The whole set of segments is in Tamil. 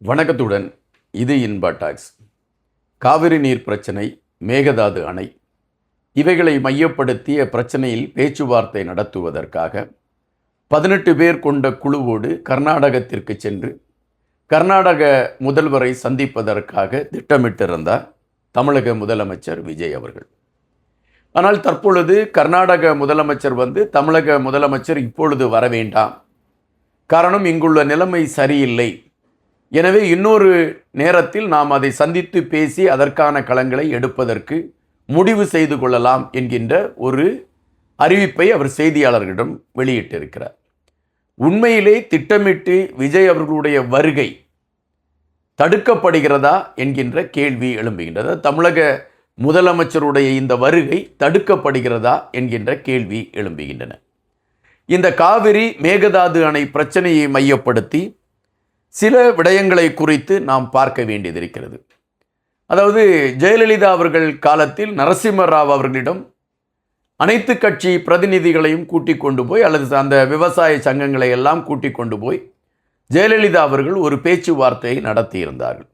வணக்கத்துடன் இது இன்பா டாக்ஸ். காவிரி நீர் பிரச்சனை, மேகதாது அணை இவைகளை மையப்படுத்திய பிரச்சனையில் பேச்சுவார்த்தை நடத்துவதற்காக 18 பேர் கொண்ட குழுவோடு கர்நாடகத்திற்கு சென்று கர்நாடக முதல்வரை சந்திப்பதற்காக திட்டமிட்டிருந்தார் தமிழக முதலமைச்சர் விஜய் அவர்கள். ஆனால் தற்பொழுது கர்நாடக முதலமைச்சர் தமிழக முதலமைச்சர் இப்பொழுது வர வேண்டாம், காரணம் இங்குள்ள நிலைமை சரியில்லை, எனவே இன்னொரு நேரத்தில் நாம் அதை சந்தித்து பேசி அதற்கான களங்களை எடுப்பதற்கு முடிவு செய்து கொள்ளலாம் என்கின்ற ஒரு அறிவிப்பை அவர் செய்தியாளர்களிடம் வெளியிட்டிருக்கிறார். உண்மையிலே திட்டமிட்டு விஜய் அவர்களுடைய வருகை தடுக்கப்படுகிறதா என்கின்ற கேள்வி எழும்புகின்றது. தமிழக முதலமைச்சருடைய இந்த வருகை தடுக்கப்படுகிறதா என்கின்ற கேள்வி எழும்புகின்றன. இந்த காவிரி மேகதாது அணை பிரச்சனையை மையப்படுத்தி சில விடயங்களை குறித்து நாம் பார்க்க வேண்டியதிருக்கிறது. அதாவது ஜெயலலிதா அவர்கள் காலத்தில் நரசிம்ம ராவ் அவர்களிடம் அனைத்து கட்சி பிரதிநிதிகளையும் கூட்டிக் கொண்டு போய், அல்லது அந்த விவசாய சங்கங்களை எல்லாம் கூட்டிக் கொண்டு போய் ஜெயலலிதா அவர்கள் ஒரு பேச்சுவார்த்தையை நடத்தியிருந்தார்கள்.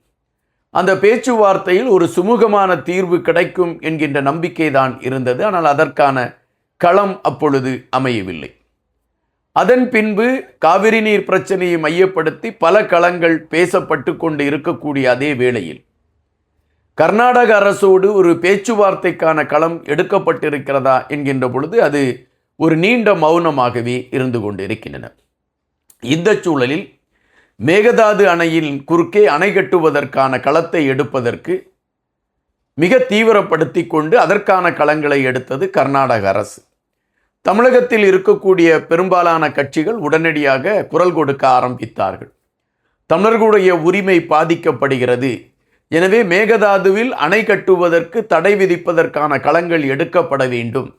அந்த பேச்சுவார்த்தையில் ஒரு சுமூகமான தீர்வு கிடைக்கும் என்கின்ற நம்பிக்கை தான் இருந்தது. ஆனால் அதற்கான களம் அப்பொழுது அமையவில்லை. அதன் பின்பு காவிரி நீர் பிரச்சனையை மையப்படுத்தி பல களங்கள் பேசப்பட்டு கொண்டு இருக்கக்கூடிய அதே வேளையில் கர்நாடக அரசோடு ஒரு பேச்சுவார்த்தைக்கான களம் எடுக்கப்பட்டிருக்கிறதா என்கின்ற பொழுது அது ஒரு நீண்ட மௌனமாகவே இருந்து கொண்டு இருக்கின்றன. இந்த சூழலில் மேகதாது அணையின் குறுக்கே அணை கட்டுவதற்கான களத்தை எடுப்பதற்கு மிக தீவிரப்படுத்தி கொண்டு அதற்கான களங்களை எடுத்தது கர்நாடக அரசு. தமிழகத்தில் இருக்கக்கூடிய பெரும்பாலான கட்சிகள் உடனடியாக குரல் கொடுக்க ஆரம்பித்தார்கள். தமிழர்களுடைய உரிமை பாதிக்கப்படுகிறது, எனவே மேகதாதுவில் அணை கட்டுவதற்கு தடை விதிப்பதற்கான களங்கள் எடுக்கப்பட வேண்டும்,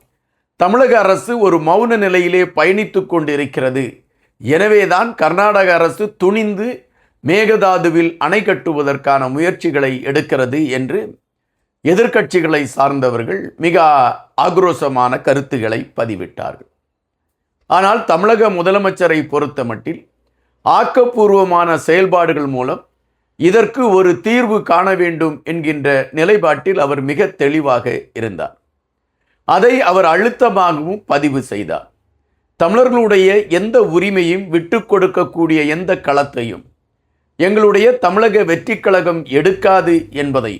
தமிழக அரசு ஒரு மௌன நிலையிலே பயணித்து கொண்டிருக்கிறது, எனவேதான் கர்நாடக அரசு துணிந்து மேகதாதுவில் அணை கட்டுவதற்கான முயற்சிகளை எடுக்கிறது என்று எதிர்க்கட்சிகளை சார்ந்தவர்கள் மிக ஆக்ரோஷமான கருத்துக்களை பதிவிட்டார்கள். ஆனால் தமிழக முதலமைச்சரை பொறுத்த மட்டில் ஆக்கப்பூர்வமான செயல்பாடுகள் மூலம் இதற்கு ஒரு தீர்வு காண வேண்டும் என்கின்ற நிலைப்பாட்டில் அவர் மிக தெளிவாக இருந்தார். அதை அவர் அழுத்தமாகவும் பதிவு செய்தார். தமிழர்களுடைய எந்த உரிமையும் விட்டு கொடுக்கக்கூடிய எந்த களத்தையும் எங்களுடைய தமிழக வெற்றிக் கழகம் எடுக்காது என்பதை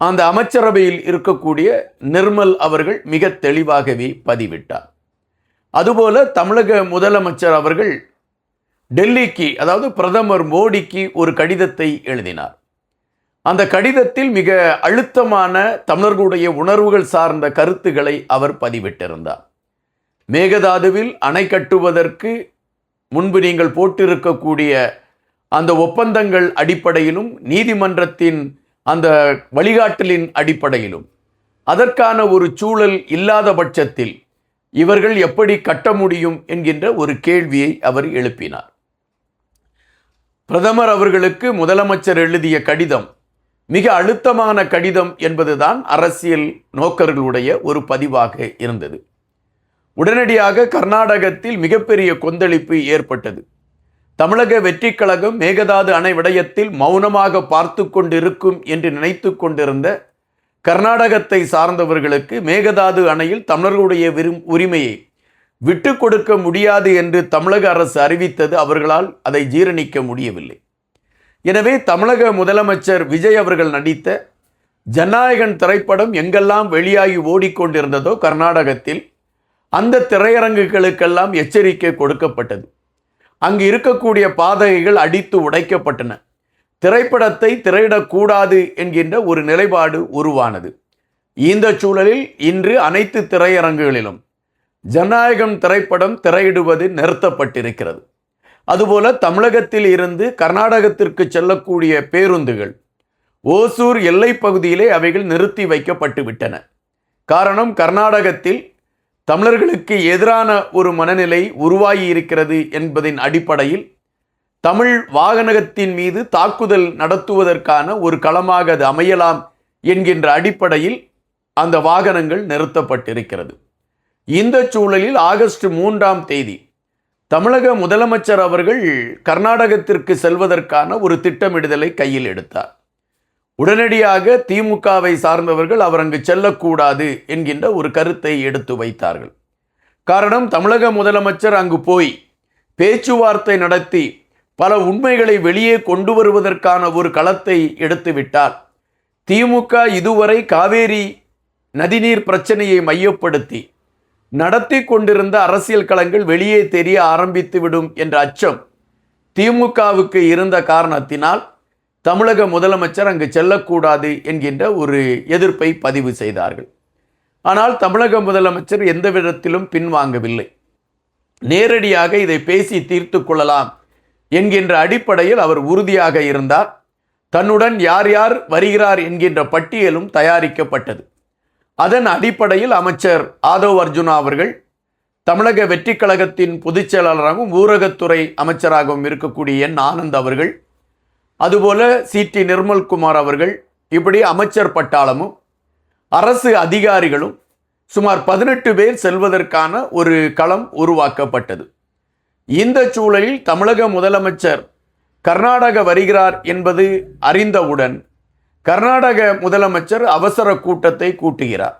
அந்த அமைச்சரவையில் இருக்கக்கூடிய நிர்மல் அவர்கள் மிக தெளிவாகவே பதிவிட்டார். அதுபோல தமிழக முதலமைச்சர் அவர்கள் டெல்லிக்கு, அதாவது பிரதமர் மோடிக்கு ஒரு கடிதத்தை எழுதினார். அந்த கடிதத்தில் மிக அழுத்தமான தமிழர்களுடைய உணர்வுகள் சார்ந்த கருத்துக்களை அவர் பதிவிட்டிருந்தார். மேகதாதுவில் அணை கட்டுவதற்கு முன்பு நீங்கள் போட்டிருக்கக்கூடிய அந்த ஒப்பந்தங்கள் அடிப்படையிலும் நீதிமன்றத்தின் அந்த வழிகாட்டலின் அடிப்படையிலும் அதற்கான ஒரு சூழல் இல்லாத பட்சத்தில் இவர்கள் எப்படி கட்ட முடியும் என்கின்ற ஒரு கேள்வியை அவர் எழுப்பினார். பிரதமர் அவர்களுக்கு முதலமைச்சர் எழுதிய கடிதம் மிக அழுத்தமான கடிதம் என்பதுதான் அரசியல் நோக்கர்களுடைய ஒரு பதிவாக இருந்தது. உடனடியாக கர்நாடகத்தில் மிகப்பெரிய கொந்தளிப்பு ஏற்பட்டது. தமிழக வெற்றிக் கழகம் மேகதாது அணை விடயத்தில் மௌனமாக பார்த்து கொண்டிருக்கும் என்று நினைத்து கொண்டிருந்த கர்நாடகத்தை சார்ந்தவர்களுக்கு மேகதாது அணையில் தமிழர்களுடைய உரிமையை விட்டு கொடுக்க முடியாது என்று தமிழக அரசு அறிவித்தது அவர்களால் அதை ஜீரணிக்க முடியவில்லை. எனவே தமிழக முதலமைச்சர் விஜய் அவர்கள் நடித்த ஜனநாயகன் திரைப்படம் எங்கெல்லாம் வெளியாகி ஓடிக்கொண்டிருந்ததோ கர்நாடகத்தில் அந்த திரையரங்குகளுக்கெல்லாம் எச்சரிக்கை கொடுக்கப்பட்டது. அங்கு இருக்கக்கூடிய பாதகைகள் அடித்து உடைக்கப்பட்டன. திரைப்படத்தை திரையிடக்கூடாது என்கின்ற ஒரு நிலைப்பாடு உருவானது. இந்த சூழலில் இன்று அனைத்து திரையரங்குகளிலும் ஜனநாயகம் திரைப்படம் திரையிடுவது நிறுத்தப்பட்டிருக்கிறது. அதுபோல தமிழகத்தில் இருந்து கர்நாடகத்திற்கு செல்லக்கூடிய பேருந்துகள் ஓசூர் எல்லை பகுதியிலே அவைகள் நிறுத்தி வைக்கப்பட்டு விட்டன. காரணம், கர்நாடகத்தில் தமிழர்களுக்கு எதிரான ஒரு மனநிலை உருவாகி இருக்கிறது என்பதின் அடிப்படையில் தமிழ் வாகனத்தின் மீது தாக்குதல் நடத்துவதற்கான ஒரு களமாக அது அமையலாம் என்கின்ற அடிப்படையில் அந்த வாகனங்கள் நிறுத்தப்பட்டிருக்கிறது. இந்த சூழலில் ஆகஸ்ட் 3ஆம் தேதி தமிழக முதலமைச்சர் அவர்கள் கர்நாடகத்திற்கு செல்வதற்கான ஒரு திட்டமிடுதலை கையில் எடுத்தார். உடனடியாக திமுகவை சார்ந்தவர்கள் அவர் அங்கு செல்லக்கூடாது என்கின்ற ஒரு கருத்தை எடுத்து வைத்தார்கள். காரணம், தமிழக முதலமைச்சர் அங்கு போய் பேச்சுவார்த்தை நடத்தி பல உண்மைகளை வெளியே கொண்டு வருவதற்கான ஒரு களத்தை எடுத்துவிட்டார். திமுக இதுவரை காவேரி நதிநீர் பிரச்சனையை மையப்படுத்தி நடத்தி கொண்டிருந்த அரசியல் களங்கள் வெளியே தெரிய ஆரம்பித்துவிடும் என்ற அச்சம் திமுகவுக்கு இருந்த காரணத்தினால் தமிழக முதலமைச்சர் அங்கு செல்லக்கூடாது என்கின்ற ஒரு எதிர்ப்பை பதிவு செய்தார்கள். ஆனால் தமிழக முதலமைச்சர் எந்த விதத்திலும் பின்வாங்கவில்லை. நேரடியாக இதை பேசி தீர்த்து கொள்ளலாம் என்கின்ற அடிப்படையில் அவர் உறுதியாக இருந்தார். தன்னுடன் யார் யார் வருகிறார் என்கின்ற பட்டியலும் தயாரிக்கப்பட்டது. அதன் அடிப்படையில் அமைச்சர் ஆதவ் அர்ஜுனா அவர்கள் தமிழக வெற்றி கழகத்தின் பொதுச் செயலாளராகவும் ஊரகத்துறை அமைச்சராகவும் இருக்கக்கூடிய என் ஆனந்த் அவர்கள், அதுபோல சி.டி. நிர்மல்குமார் அவர்கள், இப்படி அமைச்சர் பட்டாளமும் அரசு அதிகாரிகளும் சுமார் 18 பேர் செல்வதற்கான ஒரு களம் உருவாக்கப்பட்டது. இந்த சூழலில் தமிழக முதலமைச்சர் கர்நாடக வருகிறார் என்பது அறிந்தவுடன் கர்நாடக முதலமைச்சர் அவசர கூட்டத்தை கூட்டுகிறார்.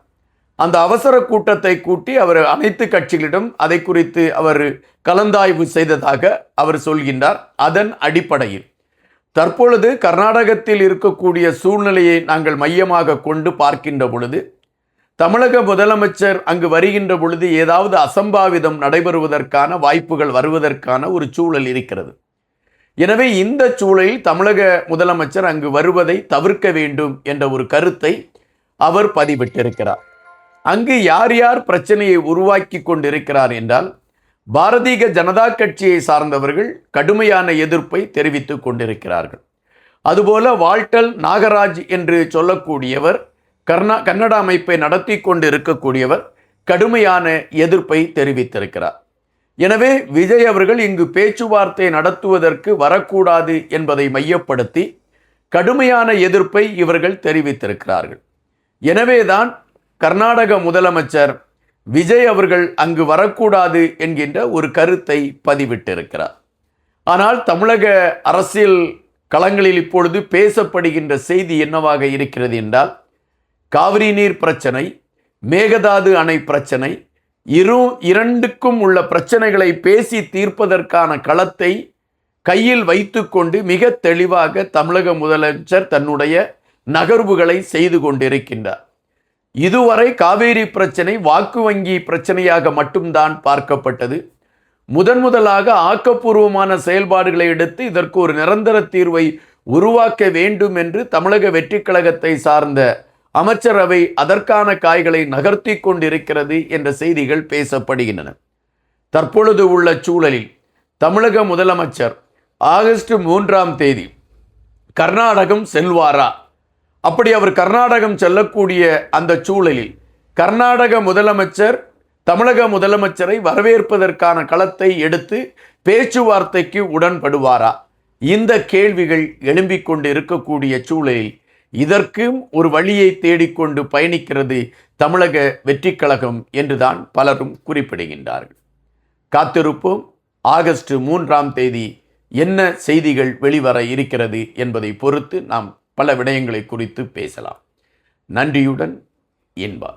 அந்த அவசர கூட்டத்தை கூட்டி அவர் அனைத்து கட்சிகளிடம் அதை குறித்து அவர் கலந்தாய்வு செய்ததாக அவர் சொல்கின்றார். அதன் அடிப்படையில் தற்பொழுது கர்நாடகத்தில் இருக்கக்கூடிய சூழ்நிலையை நாங்கள் மையமாக கொண்டு பார்க்கின்ற பொழுது, தமிழக முதலமைச்சர் அங்கு வருகின்ற பொழுது ஏதாவது அசம்பாவிதம் நடைபெறுவதற்கான வாய்ப்புகள் வருவதற்கான ஒரு சூழல் இருக்கிறது. எனவே இந்த சூழலில் தமிழக முதலமைச்சர் அங்கு வருவதை தவிர்க்க வேண்டும் என்ற ஒரு கருத்தை அவர் பதிவிட்டிருக்கிறார். அங்கு யார் யார் பிரச்சனையை உருவாக்கி கொண்டிருக்கிறார் என்றால், பாரதிய ஜனதா கட்சியை சார்ந்தவர்கள் கடுமையான எதிர்ப்பை தெரிவித்துக் கொண்டிருக்கிறார்கள். அதுபோல வால்டல் நாகராஜ் என்று சொல்லக்கூடியவர் கன்னட அமைப்பை நடத்தி கொண்டு இருக்கக்கூடியவர் கடுமையான எதிர்ப்பை தெரிவித்திருக்கிறார். எனவே விஜய் அவர்கள் இங்கு பேச்சுவார்த்தை நடத்துவதற்கு வரக்கூடாது என்பதை மையப்படுத்தி கடுமையான எதிர்ப்பை இவர்கள் தெரிவித்திருக்கிறார்கள். எனவேதான் கர்நாடக முதலமைச்சர் விஜய் அவர்கள் அங்கு வரக்கூடாது என்கின்ற ஒரு கருத்தை பதிவிட்டிருக்கிறார். ஆனால் தமிழக அரசியல் களங்களில் இப்பொழுது பேசப்படுகின்ற செய்தி என்னவாக இருக்கிறது என்றால், காவிரி நீர் பிரச்சனை, மேகதாது அணை பிரச்சனை, இரண்டுக்கும் உள்ள பிரச்சனைகளை பேசி தீர்ப்பதற்கான களத்தை கையில் வைத்துக்கொண்டு மிக தெளிவாக தமிழக முதலமைச்சர் தன்னுடைய நகர்வுகளை செய்து கொண்டிருக்கின்றார். இதுவரை காவேரி பிரச்சனை வாக்கு வங்கி பிரச்சனையாக மட்டும்தான் பார்க்கப்பட்டது. முதலாக ஆக்கப்பூர்வமான செயல்பாடுகளை எடுத்து இதற்கு ஒரு நிரந்தர தீர்வை உருவாக்க வேண்டும் என்று தமிழக வெற்றி கழகத்தை சார்ந்த அமைச்சரவை அதற்கான காய்களை நகர்த்தி கொண்டிருக்கிறது என்ற செய்திகள் பேசப்படுகின்றன. தற்பொழுது உள்ள சூழலில் தமிழக முதலமைச்சர் ஆகஸ்ட் 3ஆம் தேதி கர்நாடகம் செல்வாரா? அப்படி அவர் கர்நாடகம் செல்லக்கூடிய அந்த சூழலில் கர்நாடக முதலமைச்சர் தமிழக முதலமைச்சரை வரவேற்பதற்கான களத்தை எடுத்து பேச்சுவார்த்தைக்கு உடன்படுவாரா? இந்த கேள்விகள் எழும்பிக் கொண்டு இருக்கக்கூடிய சூழலில் இதற்கும் ஒரு வழியை தேடிக்கொண்டு பயணிக்கிறது தமிழக வெற்றி கழகம் என்றுதான் பலரும் குறிப்பிடுகின்றார்கள். காத்திருப்போம். ஆகஸ்ட் 3ஆம் தேதி என்ன செய்திகள் வெளிவர இருக்கிறது என்பதை பொறுத்து நாம் பல விடயங்களை குறித்து பேசலாம். நன்றியுடன் இன்பா.